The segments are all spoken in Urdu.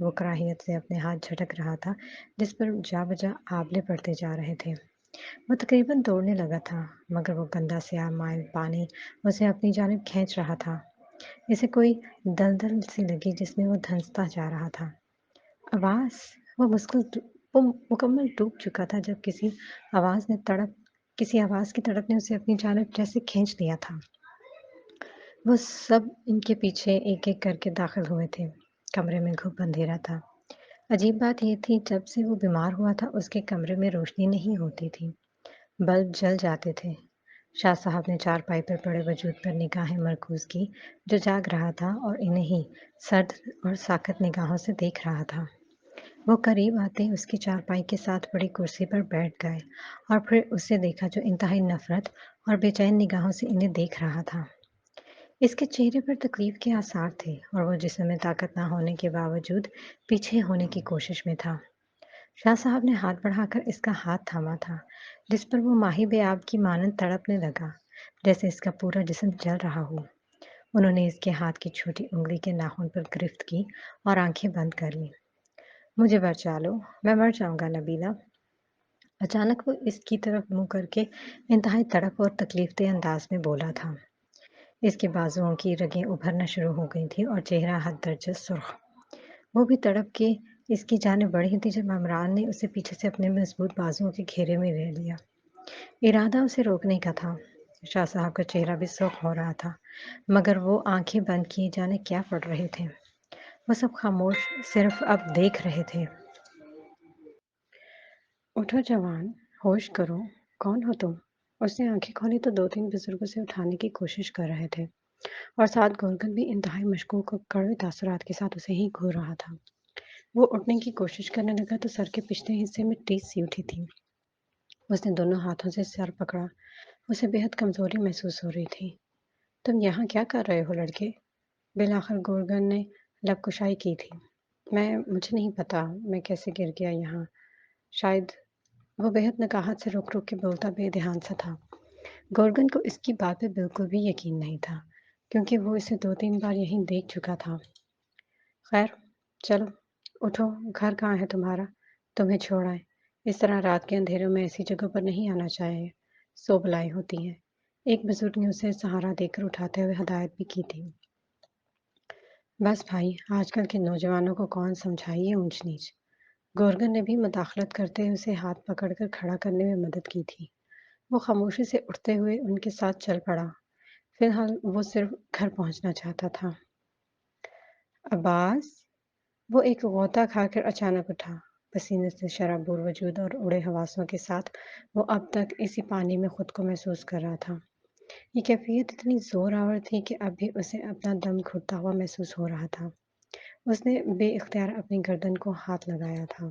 وہ کراہیت سے اپنے ہاتھ جھٹک رہا تھا جس پر جا بجا آبلے پڑتے جا رہے تھے۔ وہ تقریباً دوڑنے لگا تھا مگر وہ گندا سیاہ مائل پانی اسے اپنی جانب کھینچ رہا تھا۔ اسے کوئی دلدل سی لگی جس میں وہ دھنستا جا رہا تھا۔ آواز وہ وہ مکمل ڈوب چکا تھا جب کسی آواز کی تڑپ نے اسے اپنی جانب جیسے کھینچ لیا تھا۔ وہ سب ان کے پیچھے ایک ایک کر کے داخل ہوئے تھے۔ کمرے میں گھپ اندھیرا تھا۔ عجیب بات یہ تھی جب سے وہ بیمار ہوا تھا اس کے کمرے میں روشنی نہیں ہوتی تھی، بلب جل جاتے تھے۔ شاہ صاحب نے چارپائی پر پڑے وجود پر نگاہیں مرکوز کی جو جاگ رہا تھا اور انہیں ہی سرد اور ساکت نگاہوں سے دیکھ رہا تھا۔ وہ قریب آتے ہی اس کی چارپائی کے ساتھ پڑی کرسی پر بیٹھ گئے اور پھر اسے دیکھا جو انتہائی نفرت اور بے چین نگاہوں سے انہیں دیکھ رہا تھا۔ اس کے چہرے پر تکلیف کے آثار تھے اور وہ جسم میں طاقت نہ ہونے کے باوجود پیچھے ہونے کی کوشش میں تھا۔ شاہ صاحب نے ہاتھ بڑھا کر اس کا ہاتھ تھاما تھا جس پر وہ ماہی بے آب کی مانند تڑپنے لگا جیسے اس کا پورا جسم جل رہا ہو۔ انہوں نے اس کے ہاتھ کی چھوٹی انگلی کے ناخن پر گرفت کی اور آنکھیں بند کر لیں۔ مجھے بچا لو، میں مر جاؤں گا نبیلہ۔ اچانک وہ اس کی طرف منہ کر کے انتہائی تڑپ اور تکلیف دہ انداز میں بولا تھا۔ اس کے بازوؤں کی رگیں ابھرنا شروع ہو گئی تھی اور چہرہ حد درجہ سرخ۔ وہ بھی تڑپ کے اس کی جانب بڑھی تھی جب عمران نے اسے پیچھے سے اپنے مضبوط بازوؤں کے گھیرے میں لے لیا۔ ارادہ اسے روکنے کا تھا۔ شاہ صاحب کا چہرہ بھی سرخ ہو رہا تھا مگر وہ آنکھیں بند کیے جانے کیا پڑ رہے تھے۔ وہ سب خاموش صرف اب دیکھ رہے تھے۔ اٹھو جوان، ہوش کرو، کون ہو تم؟ اس نے آنکھیں کھولی تو دو تین بزرگ اسے اٹھانے کی کوشش کر رہے تھے اور ساتھ گورگن بھی انتہائی مشکوک اور کڑوے تاثرات کے ساتھ اسے ہی گھور رہا تھا۔ وہ اٹھنے کی کوشش کرنے لگا تو سر کے پچھلے حصے میں ٹیس سی اٹھی تھی۔ اس نے دونوں ہاتھوں سے سر پکڑا۔ اسے بے حد کمزوری محسوس ہو رہی تھی۔ تم یہاں کیا کر رہے ہو لڑکے؟ بالآخر گورگن نے لب کشائی کی تھی۔ مجھے نہیں پتا میں کیسے گر گیا یہاں، شاید۔ وہ بے حد نکاہت سے رک رک کے بولتا بے دھیان سا تھا۔ گورگن کو اس کی بات پہ بالکل بھی یقین نہیں تھا کیونکہ وہ اسے دو تین بار یہیں دیکھ چکا تھا۔ خیر چلو اٹھو، گھر کہاں ہے تمہارا؟ تمہیں چھوڑ آئے۔ اس طرح رات کے اندھیروں میں ایسی جگہوں پر نہیں آنا چاہیے، سو بلائیں ہوتی ہیں۔ ایک بزرگ نے اسے سہارا دے کر اٹھاتے ہوئے ہدایت بھی کی تھی۔ بس بھائی، آج کل کے نوجوانوں کو کون سمجھائے اونچ نیچ۔ گورگن نے بھی مداخلت کرتے ہوئے اسے ہاتھ پکڑ کر کھڑا کرنے میں مدد کی تھی۔ وہ خاموشی سے اٹھتے ہوئے ان کے ساتھ چل پڑا۔ فی الحال وہ صرف گھر پہنچنا چاہتا تھا۔ عباس، وہ ایک غوطہ کھا کر اچانک اٹھا۔ پسینے سے شرابور وجود اور اڑے حواسوں کے ساتھ وہ اب تک اسی پانی میں خود کو محسوس کر رہا تھا۔ یہ کیفیت اتنی زور آور تھی کہ اب بھی اسے اپنا دم گھٹتا ہوا محسوس ہو رہا تھا۔ اس نے بے اختیار اپنی گردن کو ہاتھ لگایا تھا۔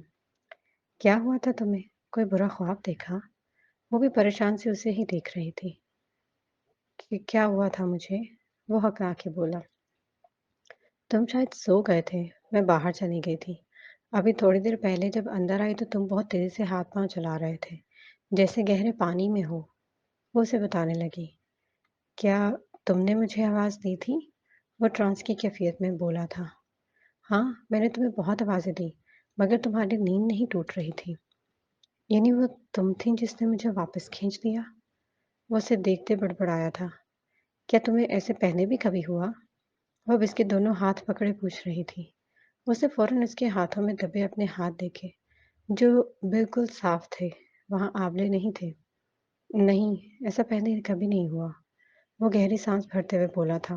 کیا ہوا تھا تمہیں؟ کوئی برا خواب دیکھا؟ وہ بھی پریشان سے اسے ہی دیکھ رہی تھی۔ کہ کیا ہوا تھا مجھے؟ وہ ہکا کے بولا۔ تم شاید سو گئے تھے، میں باہر چلی گئی تھی۔ ابھی تھوڑی دیر پہلے جب اندر آئی تو تم بہت تیزی سے ہاتھ پاؤں چلا رہے تھے جیسے گہرے پانی میں ہو۔ وہ اسے بتانے لگی۔ کیا تم نے مجھے آواز دی تھی؟ وہ ٹرانس کی کیفیت میں بولا تھا۔ ہاں، میں نے تمہیں بہت آوازیں دی مگر تمہاری نیند نہیں ٹوٹ رہی تھی۔ یعنی وہ تم تھیں جس نے مجھے واپس کھینچ لیا؟ وہ اسے دیکھتے بڑبڑایا تھا۔ کیا تمہیں ایسے پہلے بھی کبھی ہوا؟ وہ اب اس کے دونوں ہاتھ پکڑے پوچھ رہی تھی۔ اسے فوراً اس کے ہاتھوں میں دبے اپنے ہاتھ دیکھے جو بالکل صاف تھے، وہاں آبلے نہیں تھے۔ نہیں، ایسا پہلے کبھی نہیں ہوا، وہ گہری سانس بھرتے ہوئے بولا تھا۔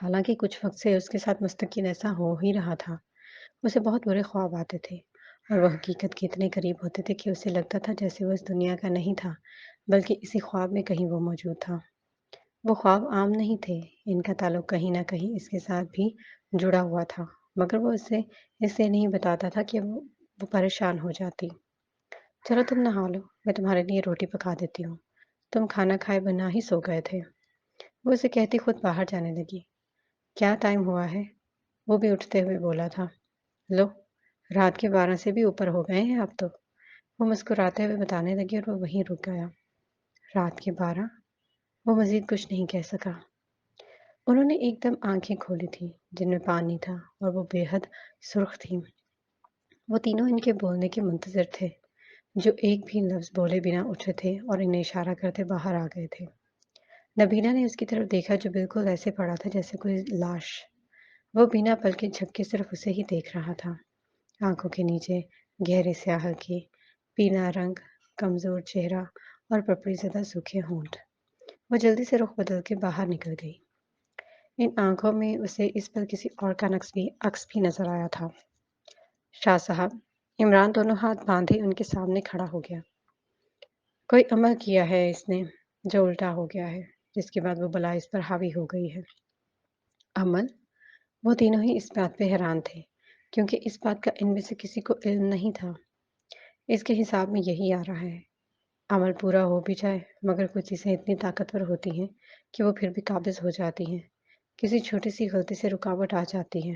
حالانکہ کچھ وقت سے اس کے ساتھ مستقل ایسا ہو ہی رہا تھا۔ اسے بہت برے خواب آتے تھے اور وہ حقیقت کے اتنے قریب ہوتے تھے کہ اسے لگتا تھا جیسے وہ اس دنیا کا نہیں تھا بلکہ اسی خواب میں کہیں وہ موجود تھا۔ وہ خواب عام نہیں تھے، ان کا تعلق کہیں نہ کہیں اس کے ساتھ بھی جڑا ہوا تھا مگر وہ اسے اس لیے نہیں بتاتا تھا کہ وہ پریشان ہو جاتی۔ چلو تم نہا لو، میں تمہارے لیے روٹی پکا دیتی ہوں، تم کھانا کھائے بنا ہی سو گئے تھے۔ وہ اسے کہتی خود باہر جانے لگی۔ کیا ٹائم ہوا ہے؟ وہ بھی اٹھتے ہوئے بولا تھا۔ لو، رات کے 12 سے بھی اوپر ہو گئے ہیں اب تو، وہ مسکراتے ہوئے بتانے لگی اور وہ وہیں رک گیا۔ رات کے 12؟ وہ مزید کچھ نہیں کہہ سکا۔ انہوں نے ایک دم آنکھیں کھولی تھیں جن میں پانی تھا اور وہ بے حد سرخ تھیں۔ وہ تینوں ان کے بولنے کے منتظر تھے، جو ایک بھی لفظ بولے بنا اٹھے تھے اور انہیں اشارہ کرتے باہر آ گئے تھے۔ نبیلہ نے اس کی طرف دیکھا جو بالکل ایسے پڑا تھا جیسے کوئی لاش۔ وہ بنا پلکے جھپکے صرف اسے ہی دیکھ رہا تھا۔ آنکھوں کے نیچے گہرے سیاہ ہلکی پیلا رنگ، کمزور چہرہ اور پپڑی زدہ سوکھے ہونٹ۔ وہ جلدی سے رخ بدل کے باہر نکل گئی۔ ان آنکھوں میں اسے اس پر کسی اور کا عکس بھی نظر آیا تھا۔ شاہ صاحب، عمران دونوں ہاتھ باندھے ان کے سامنے کھڑا ہو گیا۔ کوئی عمل کیا ہے اس نے جو الٹا ہو گیا ہے، جس کے بعد وہ بلا اس پر حاوی ہو گئی ہے۔ عمل؟ وہ تینوں ہی اس بات پہ حیران تھے، کیونکہ اس بات کا ان میں سے کسی کو علم نہیں تھا۔ اس کے حساب میں یہی آ رہا ہے، عمل پورا ہو بھی جائے مگر کچھ چیزیں اتنی طاقتور ہوتی ہیں کہ وہ پھر بھی قابض ہو جاتی ہیں۔ کسی چھوٹی سی غلطی سے رکاوٹ آ جاتی ہے،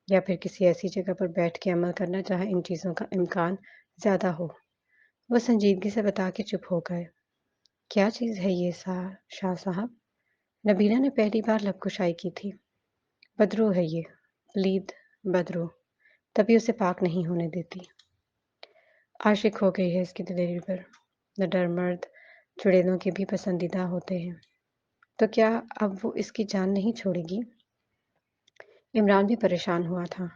یا پھر کسی ایسی جگہ پر بیٹھ کے عمل کرنا جہاں ان چیزوں کا امکان زیادہ ہو۔ وہ سنجیدگی سے بتا کے چپ ہو گئے۔ کیا چیز ہے یہ شاہ صاحب؟ نبیلہ نے پہلی بار لب کشائی کی تھی۔ بدرو ہے یہ، پلید بدرو، تبھی اسے پاک نہیں ہونے دیتی۔ عاشق ہو گئی ہے اس کی دلیری پر۔ نڈر مرد چڑیلوں کے بھی پسندیدہ ہوتے ہیں، تو کیا اب وہ اس کی جان نہیں چھوڑے گی؟ عمران بھی پریشان ہوا تھا۔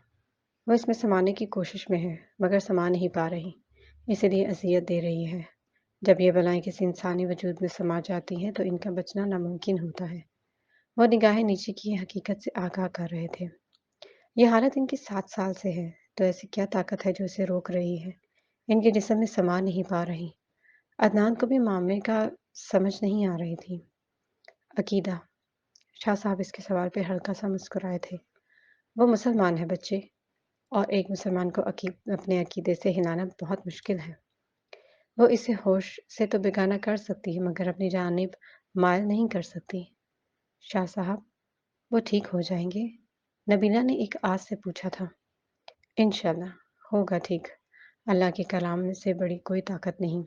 وہ اس میں سمانے کی کوشش میں ہے مگر سما نہیں پا رہی، اسی لیے اذیت دے رہی ہے۔ جب یہ بلائیں کسی انسانی وجود میں سما جاتی ہیں تو ان کا بچنا ناممکن ہوتا ہے۔ وہ نگاہیں نیچے کی حقیقت سے آگاہ کر رہے تھے۔ یہ حالت ان کی 7 سال سے ہے، تو ایسی کیا طاقت ہے جو اسے روک رہی ہے؟ ان کے جسم میں سما نہیں پا رہی۔ عدنان کو بھی معاملے کا سمجھ نہیں آ رہی تھی۔ عقیدہ؟ شاہ صاحب اس کے سوال پہ ہلکا سا مسکرائے تھے۔ وہ مسلمان ہے بچے، اور ایک مسلمان کو اپنے عقیدے سے ہلانا بہت مشکل ہے۔ وہ اسے ہوش سے تو بیگانہ کر سکتی ہے مگر اپنی جانب مائل نہیں کر سکتی۔ شاہ صاحب، وہ ٹھیک ہو جائیں گے؟ نبیلہ نے ایک آس سے پوچھا تھا۔ انشاءاللہ ہوگا ٹھیک، اللہ کے کلام سے بڑی کوئی طاقت نہیں۔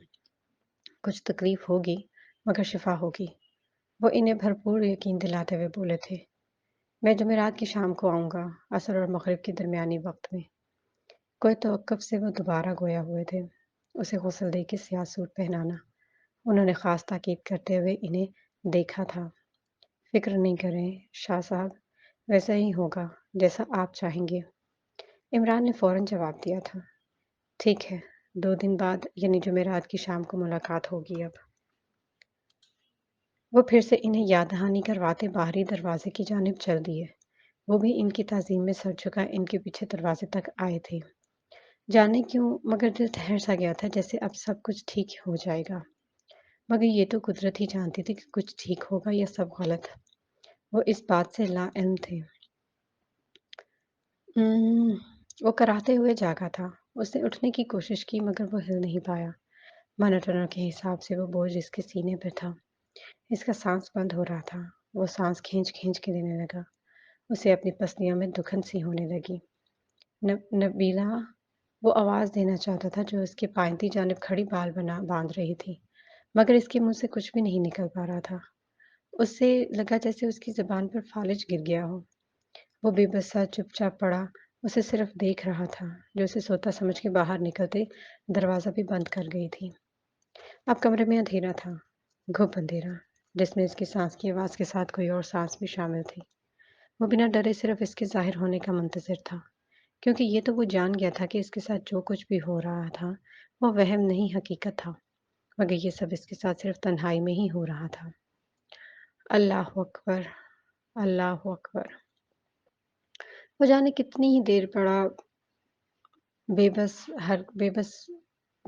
کچھ تکلیف ہوگی مگر شفا ہوگی، وہ انہیں بھرپور یقین دلاتے ہوئے بولے تھے۔ میں جمعرات کی شام کو آؤں گا، عصر اور مغرب کے درمیانی وقت میں۔ کوئی توقف سے وہ دوبارہ گویا ہوئے تھے، اسے غسل دے کے سیاہ سوٹ پہنانا۔ انہوں نے خاص تاکید کرتے ہوئے انہیں دیکھا تھا۔ فکر نہیں کریں شاہ صاحب، ویسا ہی ہوگا جیسا آپ چاہیں گے۔ عمران نے فوراً جواب دیا تھا۔ ٹھیک ہے، 2 دن بعد یعنی جمعرات کی شام کو ملاقات ہوگی اب۔ وہ پھر سے انہیں یاد دہانی کرواتے باہری دروازے کی جانب چل دیے۔ وہ بھی ان کی تعظیم میں سر جھکا ان کے پیچھے دروازے تک آئے تھے۔ جانے کیوں مگر دل ٹھہر سا گیا تھا جیسے اب سب کچھ ٹھیک ہو جائے گا، مگر یہ تو قدرت ہی جانتی تھی کہ کچھ ٹھیک ہوگا یا سب غلط۔ وہ اس بات سے لا علم تھے۔ وہ کراہتے ہوئے جاگا تھا۔ اس نے اٹھنے کی کوشش کی مگر وہ ہل نہیں پایا۔ مانوٹنر کے حساب سے وہ بوجھ اس کے سینے پر تھا۔ اس کا سانس بند ہو رہا تھا۔ وہ سانس کھینچ کھینچ کے دینے لگا۔ اسے اپنی پسلیوں میں دکھن سی ہونے لگی۔ نبیلہ وہ آواز دینا چاہتا تھا جو اس کے پائنتی جانب کھڑی بال باندھ رہی تھی، مگر اس کے منہ سے کچھ بھی نہیں نکل پا رہا تھا۔ اس سے لگا جیسے اس کی زبان پر فالج گر گیا ہو۔ وہ بے بس سا چپ چاپ پڑا، اسے صرف دیکھ رہا تھا جو اسے سوتا سمجھ کے باہر نکلتے دروازہ بھی بند کر گئی تھی۔ اب کمرے میں اندھیرا تھا، گھپ اندھیرا، جس میں اس کی سانس کی آواز کے ساتھ کوئی اور سانس بھی شامل تھی۔ وہ بنا ڈرے صرف اس کے ظاہر ہونے کا منتظر تھا، کیونکہ یہ تو وہ جان گیا تھا کہ اس کے ساتھ جو کچھ بھی ہو رہا تھا وہ وہم نہیں حقیقت تھا، مگر یہ سب اس کے ساتھ صرف تنہائی میں ہی ہو رہا تھا۔ اللہ اکبر، اللہ اکبر۔ وہ جانے کتنی ہی دیر پڑا بے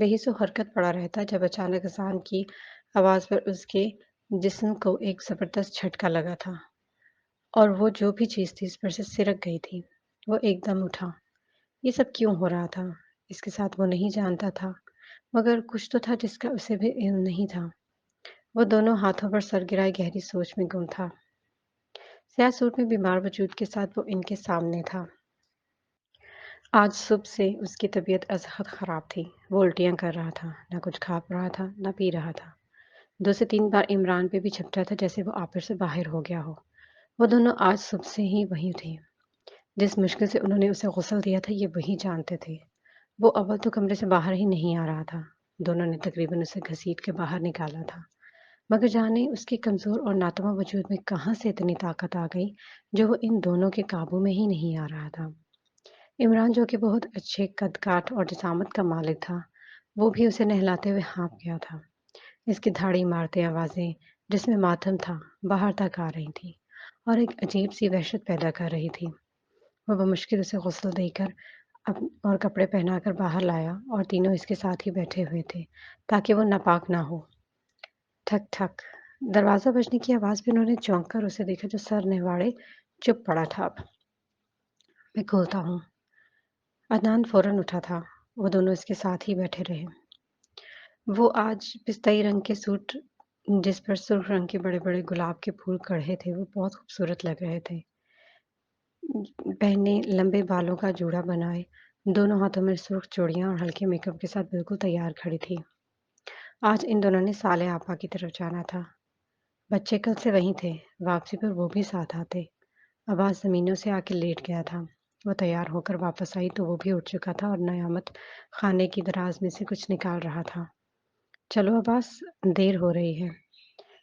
حس و حرکت پڑا رہتا جب اچانک اذان کی آواز پر اس کے جسم کو ایک زبردست جھٹکا لگا تھا، اور وہ جو بھی چیز تھی اس پر سے سرک گئی تھی۔ وہ ایک دم اٹھا۔ یہ سب کیوں ہو رہا تھا اس کے ساتھ وہ نہیں جانتا تھا، مگر کچھ تو تھا جس کا اسے بھی علم نہیں تھا۔ وہ دونوں ہاتھوں پر سر گرائے گہری سوچ میں گم تھا۔ سیاہ سوٹ میں بیمار وجود کے ساتھ وہ ان کے سامنے تھا۔ آج صبح سے اس کی طبیعت از حد خراب تھی۔ وہ الٹیاں کر رہا تھا، نہ کچھ کھا رہا تھا نہ پی رہا تھا۔ 2 سے 3 بار عمران پہ بھی جھپٹا تھا جیسے وہ آپر سے باہر ہو گیا ہو۔ وہ دونوں آج صبح سے ہی وہیں تھے۔ جس مشکل سے انہوں نے اسے غسل دیا تھا یہ وہی جانتے تھے۔ وہ اول تو کمرے سے باہر ہی نہیں آ رہا تھا۔ دونوں نے تقریباً اسے گھسیٹ کے باہر نکالا تھا، مگر جانے اس کے کمزور اور ناتواں وجود میں کہاں سے اتنی طاقت آ گئی جو وہ ان دونوں کے قابو میں ہی نہیں آ رہا تھا۔ عمران جو کہ بہت اچھے قد کاٹ اور جسامت کا مالک تھا، وہ بھی اسے نہلاتے ہوئے ہانپ گیا تھا۔ اس کی دھاڑی مارتے آوازیں جس میں ماتم تھا باہر تک آ رہی تھی اور ایک عجیب سی وحشت پیدا کر رہی تھی۔ وہ بمشکل اسے غسل دے کر اور کپڑے پہنا کر باہر لایا اور تینوں اس کے ساتھ ہی بیٹھے ہوئے تھے تاکہ وہ ناپاک نہ ہو۔ ٹھک ٹھک دروازہ بجنے کی آواز پہ انہوں نے چونک کر اسے دیکھا جو سر نہواڑے چپ پڑا تھا۔ اب میں کھولتا ہوں۔ عدنان فوراً اٹھا تھا۔ وہ دونوں اس کے ساتھ ہی بیٹھے رہے۔ وہ آج پستائی رنگ کے سوٹ جس پر سرخ رنگ کے بڑے بڑے گلاب کے پھول کڑھے تھے وہ بہت خوبصورت لگ رہے تھے۔ پہنے لمبے بالوں کا جوڑا بنائے دونوں ہاتھوں میں سرخ چوڑیاں اور ہلکے میک اپ کے ساتھ بالکل تیار کھڑی تھی۔ آج ان دونوں نے صالح آپا کی طرف جانا تھا۔ بچے کل سے وہیں تھے، واپسی پر وہ بھی ساتھ آتے۔ عباس زمینوں سے آ کے لیٹ گیا تھا۔ وہ تیار ہو کر واپس آئی تو وہ بھی اٹھ چکا تھا اور نیامت خانے کی دراز میں سے کچھ نکال رہا تھا۔ چلو عباس، دیر ہو رہی ہے،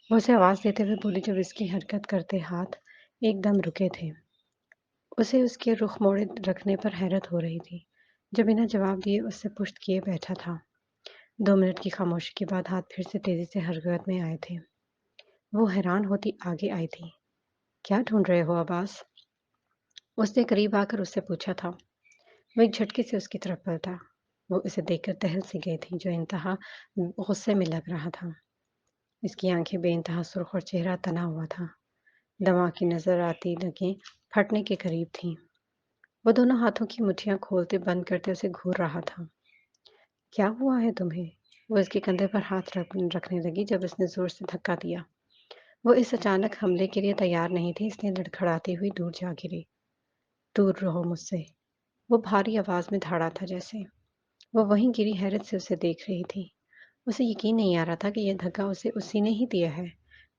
وہ اسے آواز دیتے ہوئے بولی جب اس کی حرکت کرتے ہاتھ ایک دم رکے تھے۔ اسے اس کے رخ موڑے رکھنے پر حیرت ہو رہی تھی جو بنا جواب دیے اس سے پشت کیے بیٹھا تھا۔ 2 منٹ کی خاموشی کے بعد ہاتھ پھر سے تیزی سے حرکت میں آئے تھے۔ وہ حیران ہوتی آگے آئی تھی۔ کیا ڈھونڈ رہے ہو عباس؟ اس نے قریب آ کر اس سے پوچھا تھا۔ وہ ایک جھٹکے سے اس کی طرف پلٹا۔ وہ اسے دیکھ کر دہل سی گئی تھی جو انتہا غصے میں لگ رہا تھا۔ اس کی آنکھیں بے انتہا سرخ اور چہرہ تنا ہوا تھا۔ دماغ کی نظر آتی لگیں پھٹنے کے قریب تھیں۔ وہ دونوں ہاتھوں کی مٹھیاں کھولتے بند کرتے اسے گھور رہا تھا۔ کیا ہوا ہے تمہیں؟ وہ اس کے کندھے پر ہاتھ رکھنے لگی جب اس نے زور سے دھکا دیا۔ وہ اس اچانک حملے کے لیے تیار نہیں تھی، اس نے لڑکھڑاتی ہوئی دور جا گری۔ دور رہو مجھ سے، وہ بھاری آواز میں دھاڑا تھا جیسے۔ وہ وہیں گری حیرت سے اسے دیکھ رہی تھی۔ اسے یقین نہیں آ رہا تھا کہ یہ دھکا اسے اسی نے ہی دیا ہے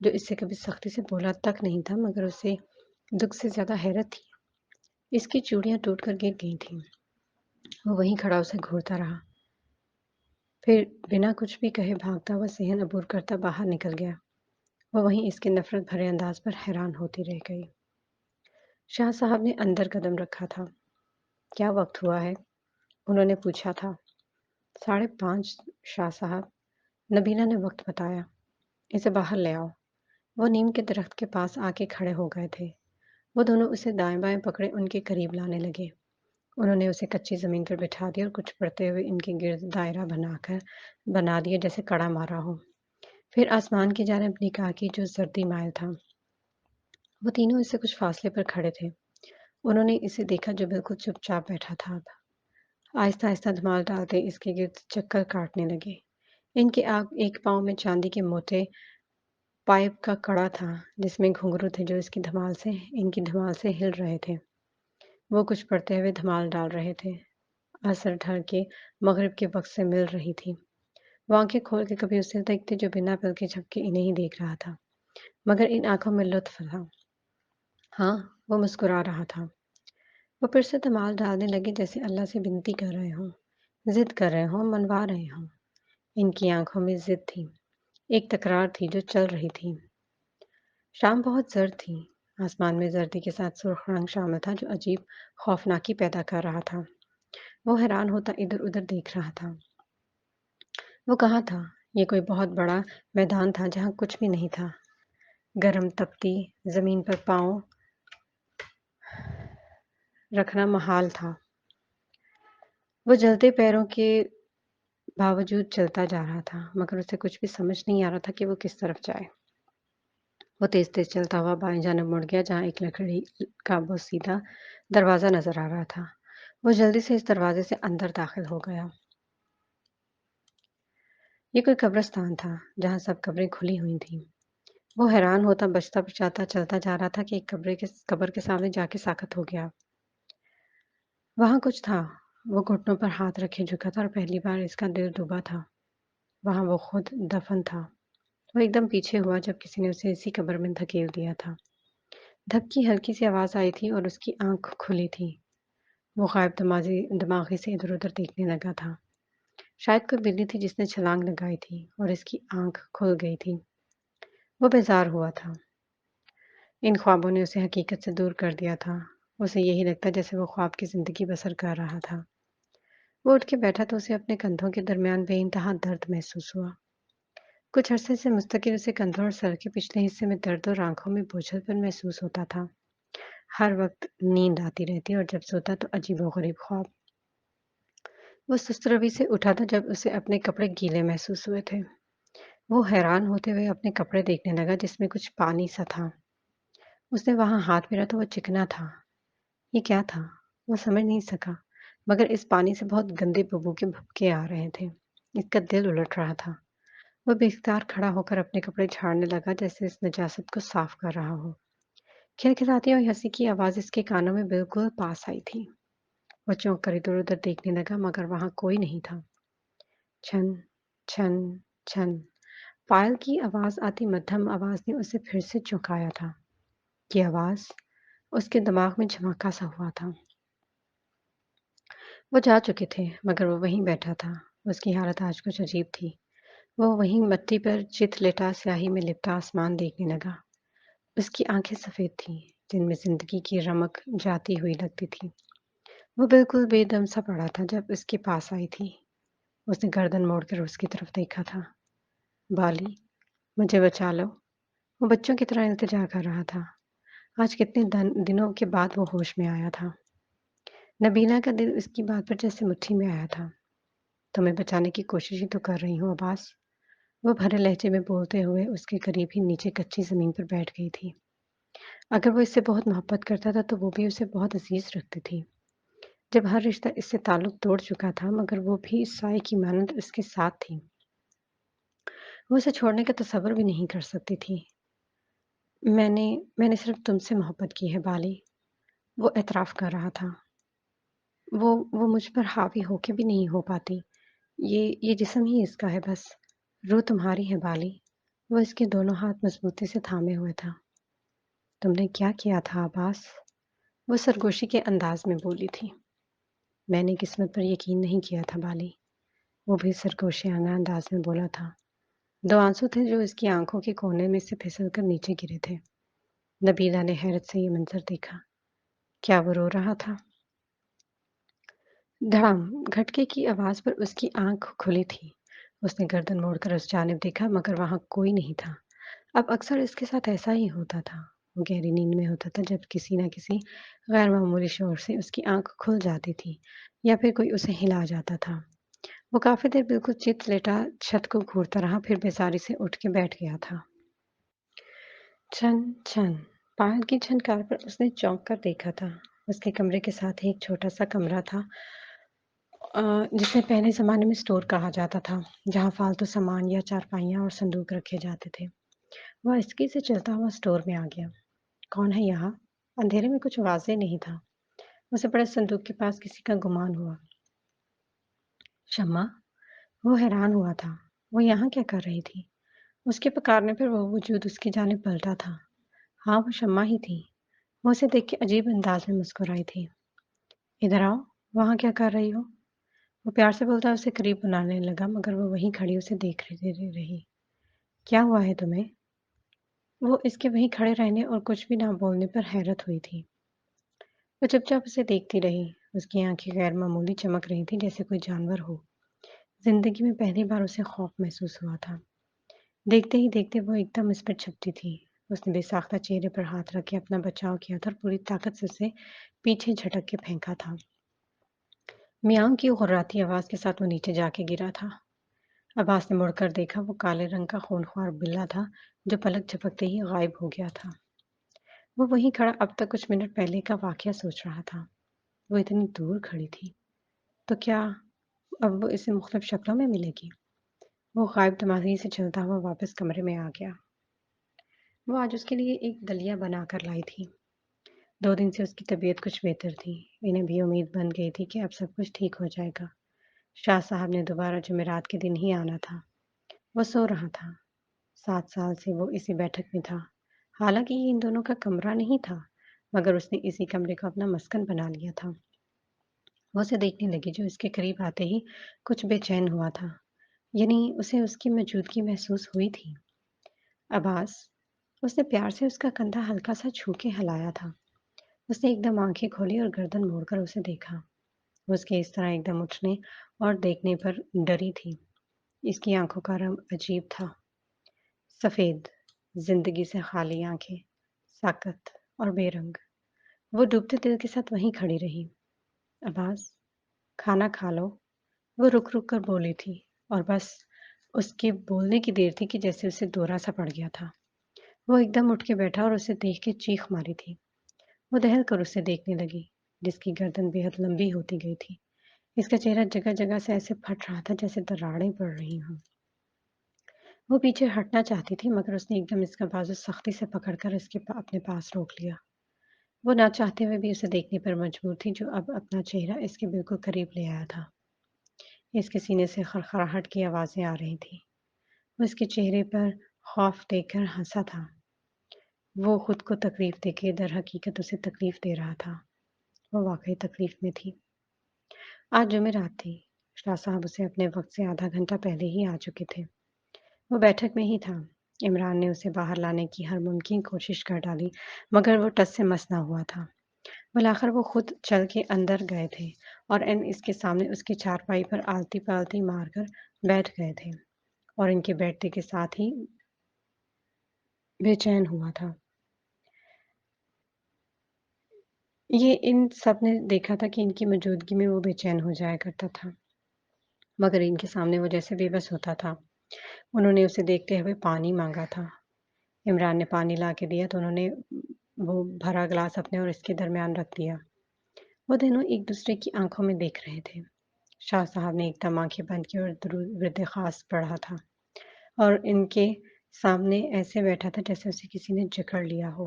جو اس سے کبھی سختی سے بولا تک نہیں تھا، مگر اسے دکھ سے زیادہ حیرت تھی۔ اس کی چوڑیاں ٹوٹ کر گر گئی تھیں۔ وہ وہیں کھڑا اسے گھورتا رہا، پھر بنا کچھ بھی کہے بھاگتا ہوا صحن عبور کرتا باہر نکل گیا۔ وہ وہیں اس کے نفرت بھرے انداز پر حیران ہوتی رہ گئی۔ شاہ صاحب نے اندر قدم رکھا تھا۔ کیا وقت ہوا ہے؟ انہوں نے پوچھا تھا۔ 5:30 شاہ صاحب، نبیلہ نے وقت بتایا۔ اسے باہر لے آؤ۔ وہ نیم کے درخت کے پاس آ کے کھڑے ہو گئے تھے۔ وہ دونوں اسے دائیں بائیں پکڑے ان کے قریب لانے لگے۔ انہوں نے اسے کچی زمین پر بٹھا دیا اور کچھ پڑتے ہوئے ان کے گرد دائرہ بنا دیا جیسے کڑا مارا ہو۔ پھر آسمان کی جانب نگاہ کی جو زردی مائل تھا۔ وہ تینوں اس سے کچھ فاصلے پر کھڑے تھے۔ انہوں نے اسے دیکھا جو بالکل چپ چاپ بیٹھا تھا۔ اب آہستہ آہستہ دھمال ڈالتے اس کے گرد چکر کاٹنے لگے۔ ان کے ایک پاؤں میں چاندی کے موٹے پائپ کا کڑا تھا جس میں گھنگرو تھے جو ان کی دھمال سے ہل رہے تھے۔ وہ کچھ پڑھتے ہوئے دھمال ڈال رہے تھے۔ عصر ڈھل کے مغرب کے وقت سے مل رہی تھی۔ وہ آنکھیں کھول کے کبھی اسے دیکھتے جو بنا پل کے جھپکے انہیں ہی دیکھ رہا تھا، مگر ان آنکھوں میں لطف تھا۔ ہاں، وہ مسکرا رہا تھا۔ وہ پھر سے دھمال ڈالنے لگے جیسے اللہ سے بنتی کر رہے ہوں، ضد کر رہے ہوں، منوا رہے ہوں۔ ان کی آنکھوں میں ضد تھی، ایک تکرار تھی جو چل رہی تھی۔ شام بہت زرد تھی۔ آسمان میں زردی کے ساتھ سرخ رنگ شامل تھا جو عجیب خوفناکی پیدا کر رہا تھا۔ وہ حیران ہوتا ادھر ادھر دیکھ رہا تھا۔ وہ کہاں تھا؟ یہ کوئی بہت بڑا میدان تھا جہاں کچھ بھی نہیں تھا۔ گرم تپتی زمین پر پاؤں رکھنا محال تھا۔ وہ جلتے پیروں کے باوجود چلتا جا رہا تھا، مگر اسے کچھ بھی سمجھ نہیں آ رہا تھا کہ وہ کس طرف جائے۔ وہ تیز تیز چلتا ہوا بائیں جانب مڑ گیا جہاں ایک لکڑی کا بہت سیدھا دروازہ نظر آ رہا تھا۔ وہ جلدی سے اس دروازے سے اندر داخل ہو گیا۔ یہ کوئی قبرستان تھا جہاں سب قبریں کھلی ہوئی تھیں۔ وہ حیران ہوتا بچتا بچاتا چلتا جا رہا تھا کہ ایک قبر کے سامنے جا کے ساکت ہو گیا۔ وہاں کچھ تھا۔ وہ گھٹنوں پر ہاتھ رکھے جھکا تھا اور پہلی بار اس کا دل ڈوبا تھا۔ وہاں وہ خود دفن تھا۔ وہ ایک دم پیچھے ہوا جب کسی نے اسے اسی قبر میں دھکیل دیا تھا۔ دھک کی ہلکی سی آواز آئی تھی اور اس کی آنکھ کھلی تھی۔ وہ غائب دماغی سے ادھر ادھر دیکھنے لگا تھا۔ شاید کوئی بلی تھی جس نے چھلانگ لگائی تھی اور اس کی آنکھ کھل گئی تھی۔ وہ بیزار ہوا تھا۔ ان خوابوں نے اسے حقیقت سے دور کر دیا تھا۔ اسے یہی لگتا جیسے وہ خواب کی زندگی بسر کر رہا تھا۔ وہ اٹھ کے بیٹھا تو اسے اپنے کندھوں کے درمیان بے انتہا درد محسوس ہوا۔ کچھ عرصے سے مستقل اسے کندھوں اور سر کے پچھلے حصے میں درد اور آنکھوں میں بوجھل پن محسوس ہوتا تھا۔ ہر وقت نیند آتی رہتی اور جب سوتا تو عجیب و غریب خواب۔ وہ سست روی سے اٹھا تھا جب اسے اپنے کپڑے گیلے محسوس ہوئے تھے۔ وہ حیران ہوتے ہوئے اپنے کپڑے دیکھنے لگا جس میں کچھ پانی سا تھا۔ اس نے وہاں ہاتھ پھیرا تو وہ چکنا تھا۔ یہ کیا تھا؟ وہ سمجھ نہیں سکا، مگر اس پانی سے بہت گندے بدبو کے بھبکے آ رہے تھے۔ اس کا دل الٹ رہا تھا۔ وہ بے اختیار کھڑا ہو کر اپنے کپڑے جھاڑنے لگا جیسے اس نجاست کو صاف کر رہا ہو۔ کھلکھلاتی ہوئی ہنسی کی آواز اس کے کانوں میں بالکل پاس آئی تھی۔ وہ چونک کر ادھر ادھر دیکھنے لگا مگر وہاں کوئی نہیں تھا۔ چھن چھن چھن پائل کی آواز آتی مدھم آواز نے اسے پھر سے چونکایا تھا۔ یہ آواز اس کے دماغ میں جھماکا سا ہوا تھا۔ وہ جا چکے تھے مگر وہ وہیں بیٹھا تھا۔ اس کی حالت آج کچھ عجیب تھی۔ وہ وہیں مٹی پر چت لیٹا سیاہی میں لپٹا آسمان دیکھنے لگا۔ اس کی آنکھیں سفید تھیں جن میں زندگی کی رمق جاتی ہوئی لگتی تھی۔ وہ بالکل بے دم سا پڑا تھا جب اس کے پاس آئی تھی۔ اس نے گردن موڑ کر اس کی طرف دیکھا تھا۔ بالی، مجھے بچا لو۔ وہ بچوں کی طرح التجا کر رہا تھا۔ آج کتنے دنوں کے بعد وہ ہوش میں آیا تھا۔ نبیلہ کا دل اس کی بات پر جیسے مٹھی میں آیا تھا۔ تمہیں بچانے کی کوشش ہی تو کر رہی ہوں عباس۔ وہ بھرے لہجے میں بولتے ہوئے اس کے قریب ہی نیچے کچی زمین پر بیٹھ گئی تھی۔ اگر وہ اس سے بہت محبت کرتا تھا تو وہ بھی اسے بہت عزیز رکھتی تھی۔ جب ہر رشتہ اس سے تعلق توڑ چکا تھا مگر وہ بھی اس سائے کی مانند اس کے ساتھ تھی۔ وہ اسے چھوڑنے کا تصور بھی نہیں کر سکتی تھی۔ میں نے صرف تم سے محبت کی ہے بالی، وہ اعتراف کر رہا تھا۔ وہ مجھ پر حاوی ہو کے بھی نہیں ہو پاتی۔ یہ جسم ہی اس کا ہے بس۔ روح تمہاری ہے بالی۔ وہ اس کے دونوں ہاتھ مضبوطی سے تھامے ہوئے تھا۔ تم نے کیا کیا تھا عباس؟ وہ سرگوشی کے انداز میں بولی تھی۔ میں نے قسمت پر یقین نہیں کیا تھا بالی، وہ بھی سرگوشیانہ انداز میں بولا تھا۔ دو آنسو تھے جو اس کی آنکھوں کے کونے میں سے پھسل کر نیچے گرے تھے۔ نبیلہ نے حیرت سے یہ منظر دیکھا۔ کیا وہ رو رہا تھا؟ دھڑام گھٹکے کی آواز پر اس کی آنکھ کھلی تھی۔ اس نے گردن موڑ کر اس جانب دیکھا مگر وہاں کوئی نہیں تھا۔ اب اکثر اس کے ساتھ ایسا ہی ہوتا تھا۔ وہ گہری نیند میں ہوتا تھا جب کسی نہ کسی غیر معمولی شور سے اس کی آنکھ کھل جاتی تھی یا پھر کوئی اسے ہلا جاتا تھا۔ وہ کافی دیر بالکل چت لیٹا چھت کو گھورتا رہا پھر بیزاری سے اٹھ کے بیٹھ گیا تھا۔ چھن چھن پائل کی چھنکار پر اس نے چونک کر دیکھا تھا۔ اس کے کمرے کے ساتھ ہی ایک چھوٹا سا کمرہ تھا جسے پہلے زمانے میں اسٹور کہا جاتا تھا، جہاں فالتو سامان یا چارپائیاں اور صندوق رکھے جاتے تھے۔ وہ آہستگی سے چلتا ہوا اسٹور میں آ گیا۔ کون ہے یہاں؟ اندھیرے میں کچھ واضح نہیں تھا۔ اسے بڑے صندوق کے پاس کسی کا گمان ہوا۔ شمع؟ وہ حیران ہوا تھا۔ وہ یہاں کیا کر رہی تھی؟ اس کے پکارنے پر وہ وجود اس کی جانب پلٹا تھا۔ ہاں وہ شمع ہی تھی۔ وہ اسے دیکھ کے عجیب انداز میں مسکرائی تھی۔ ادھر آؤ، وہاں کیا کر رہی ہو؟ وہ پیار سے بولتا اسے قریب بنانے لگا مگر وہ وہیں کھڑی اسے دیکھ رہی۔ کیا ہوا ہے تمہیں؟ وہ اس کے وہیں کھڑے رہنے اور کچھ بھی نہ بولنے پر حیرت ہوئی تھی۔ وہ چپ چاپ اسے دیکھتی رہی۔ اس کی آنکھیں غیر معمولی چمک رہی تھیں جیسے کوئی جانور ہو۔ زندگی میں پہلی بار اسے خوف محسوس ہوا تھا۔ دیکھتے ہی دیکھتے وہ ایک دم اس پر چھپتی تھی۔ اس نے بے ساختہ چہرے پر ہاتھ رکھ کے اپنا بچاؤ کیا تھا اور پوری طاقت سے اسے پیچھے جھٹک کے پھینکا تھا۔ میاؤں کی غراتی آواز کے ساتھ وہ نیچے جا کے گرا تھا۔ عباس نے مڑ کر دیکھا، وہ کالے رنگ کا خونخوار بلّا تھا جو پلک جھپکتے ہی غائب ہو گیا تھا۔ وہ وہیں کھڑا اب تک کچھ منٹ پہلے کا واقعہ سوچ رہا تھا۔ وہ اتنی دور کھڑی تھی تو کیا اب وہ اسے مختلف شکلوں میں ملے گی؟ وہ غائب دماغی سے چلتا ہوا واپس کمرے میں آ گیا۔ وہ آج اس کے لیے ایک دلیا بنا کر لائی تھی۔ 2 دن سے اس کی طبیعت کچھ بہتر تھی۔ انہیں بھی امید بن گئی تھی کہ اب سب کچھ ٹھیک ہو جائے گا۔ شاہ صاحب نے دوبارہ جمعرات کے دن ہی آنا تھا۔ وہ سو رہا تھا۔ 7 سال سے وہ اسی بیٹھک میں تھا۔ حالانکہ یہ ان دونوں کا کمرہ نہیں تھا، مگر اس نے اسی کمرے کو اپنا مسکن بنا لیا تھا۔ وہ اسے دیکھنے لگی جو اس کے قریب آتے ہی کچھ بے چین ہوا تھا، یعنی اسے اس کی موجودگی محسوس ہوئی تھی۔ عباس، اس نے پیار سے اس کا کندھا ہلکا سا چھو کے ہلایا تھا۔ اس نے ایک دم آنکھیں کھولی اور گردن موڑ کر اسے دیکھا۔ وہ اس کے اس طرح ایک دم اٹھنے اور دیکھنے پر ڈری تھی۔ اس کی آنکھوں کا رنگ عجیب تھا، سفید، زندگی سے خالی آنکھیں، ساکت اور بے رنگ۔ وہ ڈوبتے دل کے ساتھ وہیں کھڑی رہی۔ عباس، کھانا کھا لو، وہ رک رک کر بولی تھی، اور بس اس کے بولنے کی دیر تھی کہ جیسے اسے دورہ سا پڑ گیا تھا۔ وہ ایک دم اٹھ کے بیٹھا اور اسے دیکھ کے چیخ ماری تھی۔ وہ دہل کر اسے دیکھنے لگی، جس کی گردن بے حد لمبی ہوتی گئی تھی۔ اس کا چہرہ جگہ جگہ سے ایسے پھٹ رہا تھا جیسے دراڑیں پڑ رہی ہوں۔ وہ پیچھے ہٹنا چاہتی تھی، مگر اس نے ایک دم اس کا بازو سختی سے پکڑ کر اپنے پاس روک لیا۔ وہ نہ چاہتے ہوئے بھی اسے دیکھنے پر مجبور تھی، جو اب اپنا چہرہ اس کے بالکل قریب لے آیا تھا۔ اس کے سینے سے خرخراہٹ کی آوازیں آ رہی تھیں۔ وہ اس کے چہرے پر خوف دیکھ کر ہنسا تھا۔ وہ خود کو تکلیف دے کے در حقیقت اسے تکلیف دے رہا تھا۔ وہ واقعی تکلیف میں تھی۔ آج جمعرات تھی۔ شاہ صاحب اسے اپنے وقت سے آدھا گھنٹہ پہلے ہی آ چکے تھے۔ وہ بیٹھک میں ہی تھا۔ عمران نے اسے باہر لانے کی ہر ممکن کوشش کر ڈالی، مگر وہ ٹس سے مس نہ ہوا تھا۔ بالآخر وہ خود چل کے اندر گئے تھے اور اس کے سامنے اس کی چارپائی پر آلتی پالتی مار کر بیٹھ گئے تھے، اور ان کے بیٹھتے کے ساتھ ہی بے چین ہوا تھا۔ یہ ان سب نے دیکھا تھا کہ ان کی موجودگی میں وہ بے چین ہو جایا کرتا تھا، مگر ان کے سامنے وہ جیسے بے بس ہوتا تھا۔ انہوں نے اسے دیکھتے ہوئے پانی مانگا تھا۔ عمران نے پانی لا کے دیا تو انہوں نے وہ بھرا گلاس اپنے اور اس کے درمیان رکھ دیا۔ وہ دونوں ایک دوسرے کی آنکھوں میں دیکھ رہے تھے۔ شاہ صاحب نے ایک دم آنکھیں بند کی اور ورد خاص پڑھا تھا، اور ان کے سامنے ایسے بیٹھا تھا جیسے اسے کسی نے جکڑ لیا ہو۔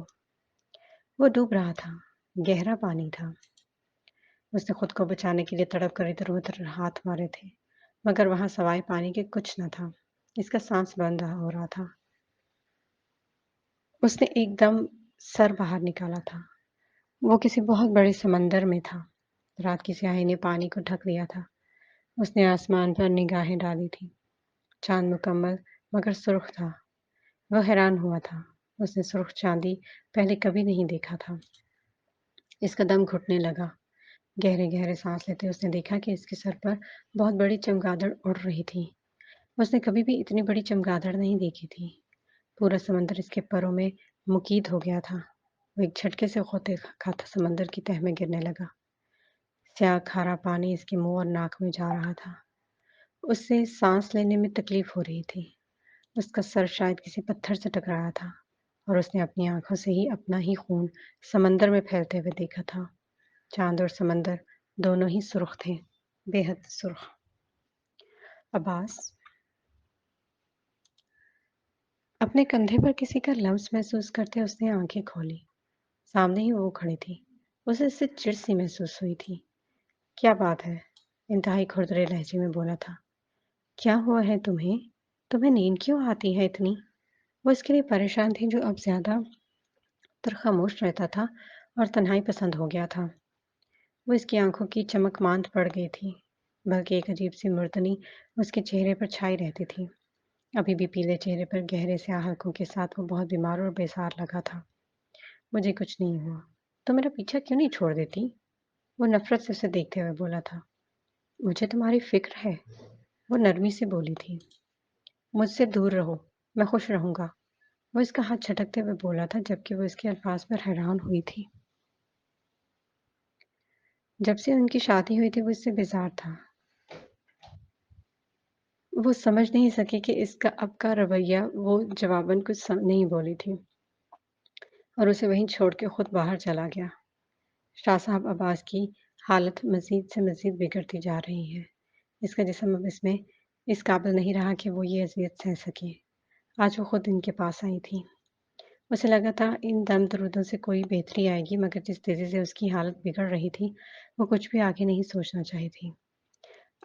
وہ ڈوب رہا تھا، گہرا پانی تھا۔ اس نے خود کو بچانے کے لیے تڑپ کر ادھر ادھر ہاتھ مارے تھے، مگر وہاں سوائے پانی کے کچھ نہ تھا۔ اس کا سانس بند ہو رہا تھا۔ اس نے ایک دم سر باہر نکالا تھا۔ وہ کسی بہت بڑے سمندر میں تھا۔ رات کی سیاہی نے پانی کو ڈھک لیا تھا۔ اس نے آسمان پر نگاہیں ڈالی تھی۔ چاند مکمل مگر سرخ تھا۔ وہ حیران ہوا تھا۔ اس نے سرخ چاندی پہلے کبھی نہیں دیکھا تھا۔ اس کا دم گھٹنے لگا۔ گہرے گہرے سانس لیتے اس نے دیکھا کہ اس کے سر پر بہت بڑی چمگادڑ اڑ رہی تھی۔ اس نے کبھی بھی اتنی بڑی چمگادڑ نہیں دیکھی تھی۔ پورا سمندر اس کے پروں میں مقید ہو گیا تھا۔ وہ ایک جھٹکے سے غوطے کھاتا سمندر کی تہہ میں گرنے لگا۔ سیاہ کھارا پانی اس کے منہ اور ناک میں جا رہا تھا۔ اس سے سانس لینے میں تکلیف ہو رہی تھی۔ اس کا سر شاید کسی پتھر سے ٹکرایا تھا، اور اس نے اپنی آنکھوں سے ہی اپنا ہی خون سمندر میں پھیلتے ہوئے دیکھا تھا۔ چاند اور سمندر دونوں ہی سرخ تھے، بے حد سرخ۔ عباس، اپنے کندھے پر کسی کا لمس محسوس کرتے اس نے آنکھیں کھولی۔ سامنے ہی وہ کھڑی تھی۔ اسے اس سے چڑ سی محسوس ہوئی تھی۔ کیا بات ہے؟ انتہائی کھردرے لہجے میں بولا تھا۔ کیا ہوا ہے تمہیں؟ تمہیں نیند کیوں آتی ہے اتنی؟ وہ اس کے لیے پریشان تھی جو اب زیادہ تر خاموش رہتا تھا اور تنہائی پسند ہو گیا تھا۔ وہ اس کی آنکھوں کی چمک ماند پڑ گئی تھی، بلکہ ایک عجیب سی مردنی اس کے چہرے پر چھائی رہتی تھی۔ ابھی بھی پیلے چہرے پر گہرے سیاہ حلقوں کے ساتھ وہ بہت بیمار اور بیزار لگا تھا۔ مجھے کچھ نہیں ہوا، تو میرا پیچھا کیوں نہیں چھوڑ دیتی؟ وہ نفرت سے اسے دیکھتے ہوئے بولا تھا۔ مجھے تمہاری فکر ہے، وہ نرمی سے بولی تھی۔ مجھ سے دور رہو، میں خوش رہوں گا، وہ اس کا ہاتھ جھٹکتے ہوئے بولا تھا، جبکہ وہ اس کے الفاظ پر حیران ہوئی تھی۔ جب سے ان کی شادی ہوئی تھی وہ اس سے بیزار تھا۔ وہ سمجھ نہیں سکی کہ اس کا اب کا رویہ۔ وہ جواباً کچھ نہیں بولی تھی اور اسے وہیں چھوڑ کے خود باہر چلا گیا۔ شاہ صاحب، عباس کی حالت مزید سے مزید بگڑتی جا رہی ہے۔ اس کا جسم اب اس میں اس قابل نہیں رہا کہ وہ یہ اذیت سہ سکے۔ آج وہ خود ان کے پاس آئی تھی۔ اسے لگا تھا ان دم درودوں سے کوئی بہتری آئے گی، مگر جس تیزی سے اس کی حالت بگڑ رہی تھی وہ کچھ بھی آگے نہیں سوچنا چاہی تھی۔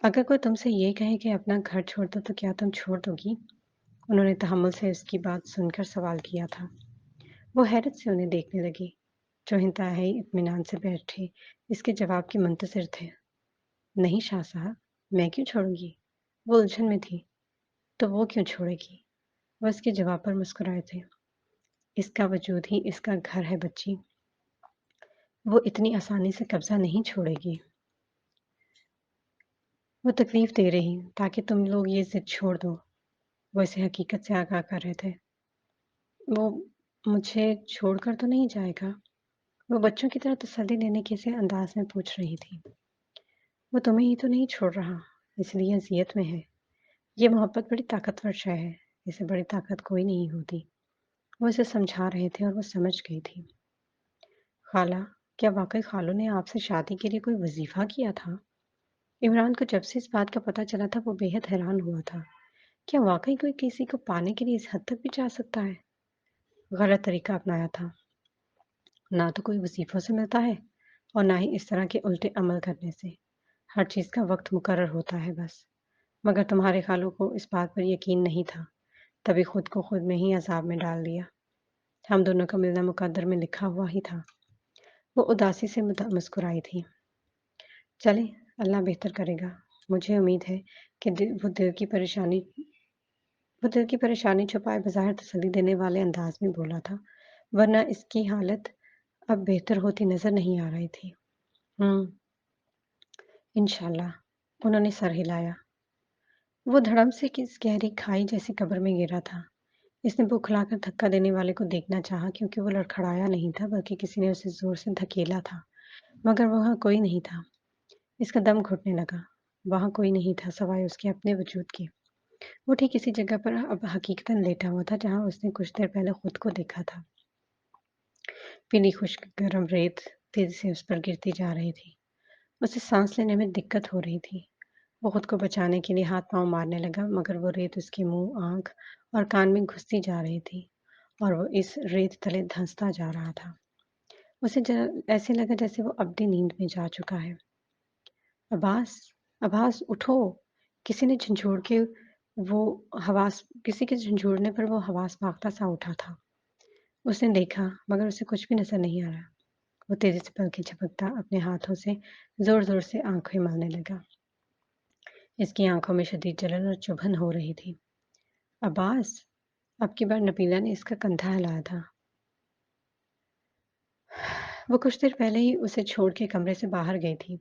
اگر کوئی تم سے یہ کہے کہ اپنا گھر چھوڑ دو تو کیا تم چھوڑ دو گی؟ انہوں نے تحمل سے اس کی بات سن کر سوال کیا تھا۔ وہ حیرت سے انہیں دیکھنے لگی جو انتہائی اطمینان سے بیٹھے اس کے جواب کے منتظر تھے۔ نہیں شاہ صاحب، میں کیوں چھوڑوں گی؟ وہ الجھن میں تھی۔ تو وہ کیوں چھوڑے گی؟ وہ اس کے جواب پر مسکرائے تھے۔ اس کا وجود ہی اس کا گھر ہے بچی، وہ اتنی آسانی سے قبضہ نہیں چھوڑے گی۔ وہ تکلیف دے رہی تاکہ تم لوگ یہ ضد چھوڑ دو۔ وہ اسے حقیقت سے آگاہ کر رہے تھے۔ وہ مجھے چھوڑ کر تو نہیں جائے گا؟ وہ بچوں کی طرح تسلی دینے کے سے انداز میں پوچھ رہی تھی۔ وہ تمہیں ہی تو نہیں چھوڑ رہا، اس لیے اذیت میں ہے۔ یہ محبت بڑی طاقتور شے ہے، اسے بڑی طاقت کوئی نہیں ہوتی۔ وہ اسے سمجھا رہے تھے اور وہ سمجھ گئی تھی۔ خالہ، کیا واقعی خالو نے آپ سے شادی کے لیے کوئی وظیفہ کیا تھا؟ عمران کو جب سے اس بات کا پتہ چلا تھا وہ بے حد حیران ہوا تھا۔ کیا واقعی کوئی کسی کو پانے کے لیے اس حد تک بھی جا سکتا ہے؟ غلط طریقہ اپنایا تھا۔ نہ تو کوئی وظیفوں سے ملتا ہے اور نہ ہی اس طرح کے الٹے عمل کرنے سے۔ ہر چیز کا وقت مقرر ہوتا ہے بس۔ مگر تمہارے خالو کو اس بات پر یقین نہیں تھا، تبھی خود کو خود میں ہی عذاب میں ڈال دیا۔ ہم دونوں کا ملنا مقدر میں لکھا ہوا ہی تھا۔ وہ اداسی سے مسکرائی تھی۔ چلیں، اللہ بہتر کرے گا۔ مجھے امید ہے کہ وہ دل کی پریشانی چھپائے بظاہر تسلی دینے والے انداز میں بولا تھا، ورنہ اس کی حالت اب بہتر ہوتی نظر نہیں آ رہی تھی۔ انشاءاللہ، انہوں نے سر ہلایا۔ وہ دھڑم سے کس گہری کھائی جیسی قبر میں گرا تھا۔ اس نے بوکھلا کر دھکا دینے والے کو دیکھنا چاہا کیونکہ وہ لڑکھڑایا نہیں تھا بلکہ کسی نے اسے زور سے دھکیلا تھا، مگر وہاں کوئی نہیں تھا۔ اس کا دم گھٹنے لگا۔ وہاں کوئی نہیں تھا سوائے اس کے اپنے وجود کے۔ وہ ٹھیک اسی جگہ پر اب حقیقتاً لیٹا ہوا تھا جہاں اس نے کچھ دیر پہلے خود کو دیکھا تھا۔ پیلی خشک گرم ریت تیزی سے اس پر گرتی جا رہی تھی۔ اسے سانس لینے میں دقت ہو رہی تھی۔ وہ خود کو بچانے کے لیے ہاتھ پاؤں مارنے لگا مگر وہ ریت اس کے منہ، آنکھ اور کان میں گھستی جا رہی تھی اور وہ اس ریت تلے دھنستا جا رہا تھا۔ اسے ایسے لگا جیسے وہ ابدی نیند میں جا چکا ہے۔ عباس، عباس اٹھو! کسی نے جھنجھوڑ کے کسی کے جھنجھوڑنے پر وہ حواس باختہ سا اٹھا تھا۔ اس نے دیکھا مگر اسے کچھ بھی نظر نہیں آ رہا۔ وہ تیزی سے پلکیں جھپکتا اپنے ہاتھوں سے زور زور سے آنکھیں ملنے لگا۔ اس کی آنکھوں میں شدید جلن اور چبھن ہو رہی تھی۔ عباس! اب کی بار نبیلہ نے اس کا کندھا ہلایا تھا۔ وہ کچھ دیر پہلے ہی اسے چھوڑ کے کمرے سے باہر گئی تھی،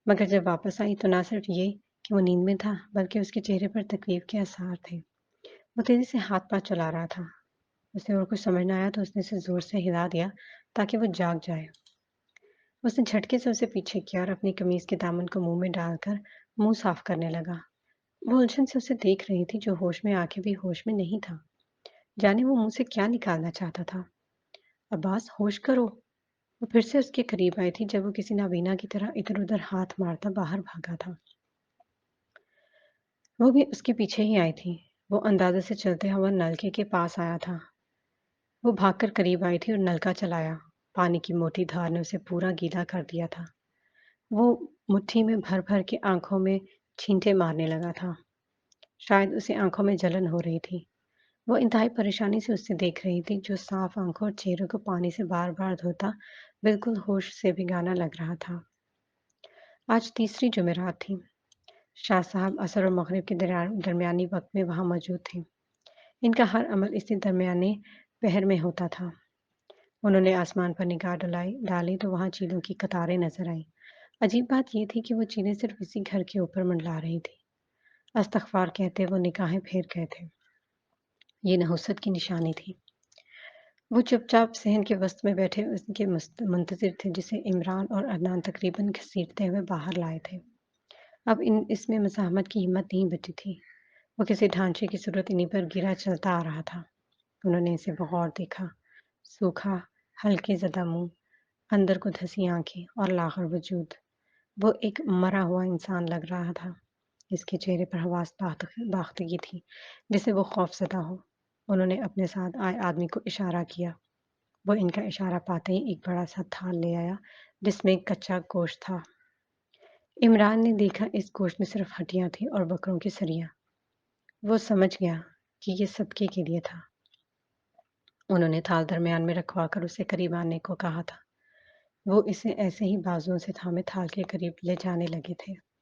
مگر جب واپس آئی تو نہ صرف یہ کہ وہ نیند میں تھا بلکہ اس کے چہرے پر تکلیف کے آثار تھے۔ وہ تیزی سے ہاتھ پاؤں چلا رہا تھا۔ اسے اور کچھ سمجھ نہ آیا تو اس نے اسے زور سے ہلا دیا تاکہ وہ جاگ جائے۔ اس نے جھٹکے سے اسے پیچھے کیا اور اپنی قمیض کے دامن کو منہ میں ڈال کر منہ صاف کرنے لگا۔ وہ الجھن سے اسے دیکھ رہی تھی جو ہوش میں آ کے بھی ہوش میں نہیں تھا۔ جانے وہ منہ سے کیا نکالنا چاہتا تھا۔ عباس، ہوش کرو! وہ پھر سے اس کے قریب آئی تھی جب وہ کسی نابینا کی طرح ادھر ادھر ہاتھ مارتا باہر بھاگا تھا۔ وہ بھی اس کے پیچھے ہی آئی تھی۔ وہ اندازے سے چلتے ہوا نلکے کے پاس آیا تھا۔ وہ بھاگ کر قریب آئی تھی اور نلکا چلایا۔ پانی کی موٹی دھار نے اسے پورا گیلا کر دیا تھا۔ وہ مٹھی میں بھر بھر کے آنکھوں میں چھینٹے مارنے لگا تھا۔ شاید اسے آنکھوں میں جلن ہو رہی تھی۔ وہ انتہائی پریشانی سے اسے دیکھ رہی تھی جو صاف آنکھوں اور چہرے کو پانی سے بار بار دھوتا بالکل ہوش سے بھگانا لگ رہا تھا۔ آج تیسری جمعرات تھی۔ شاہ صاحب عصر اور مغرب کے درمیانی وقت میں وہاں موجود تھے۔ ان کا ہر عمل اسی درمیانے پہر میں ہوتا تھا۔ انہوں نے آسمان پر نگاہ ڈالی تو وہاں چیلوں کی قطاریں نظر آئیں۔ عجیب بات یہ تھی کہ وہ چیلیں صرف اسی گھر کے اوپر منڈلا رہی تھی۔ استغفار کہتے وہ نگاہیں پھیر گئے تھے۔ یہ نحوست کی نشانی تھی۔ وہ چپ چاپ صحن کے وسط میں بیٹھے اس کے منتظر تھے جسے عمران اور عدنان تقریباً گھسیٹتے ہوئے باہر لائے تھے۔ اب اس میں مزاحمت کی ہمت نہیں بچی تھی۔ وہ کسی ڈھانچے کی صورت انہیں پر گرا چلتا آ رہا تھا۔ انہوں نے اسے بغور دیکھا۔ سوکھا، ہلکے زدہ منہ، اندر کو دھسی آنکھیں اور لاغر وجود۔ وہ ایک مرا ہوا انسان لگ رہا تھا۔ اس کے چہرے پر حواس باختگی تھی جسے وہ خوف زدہ ہو۔ انہوں نے اپنے ساتھ آئے آدمی کو اشارہ کیا۔ وہ ان کا اشارہ پاتے ہی ایک بڑا سا تھال لے آیا جس میں کچا گوشت تھا۔ عمران نے دیکھا اس گوشت میں صرف ہڈیاں تھیں اور بکروں کی سریاں۔ وہ سمجھ گیا کہ یہ صدقے کے لیے تھا۔ انہوں نے تھال درمیان میں رکھوا کر اسے قریب آنے کو کہا تھا۔ وہ اسے ایسے ہی بازوؤں سے تھامے تھال کے قریب لے جانے لگے تھے۔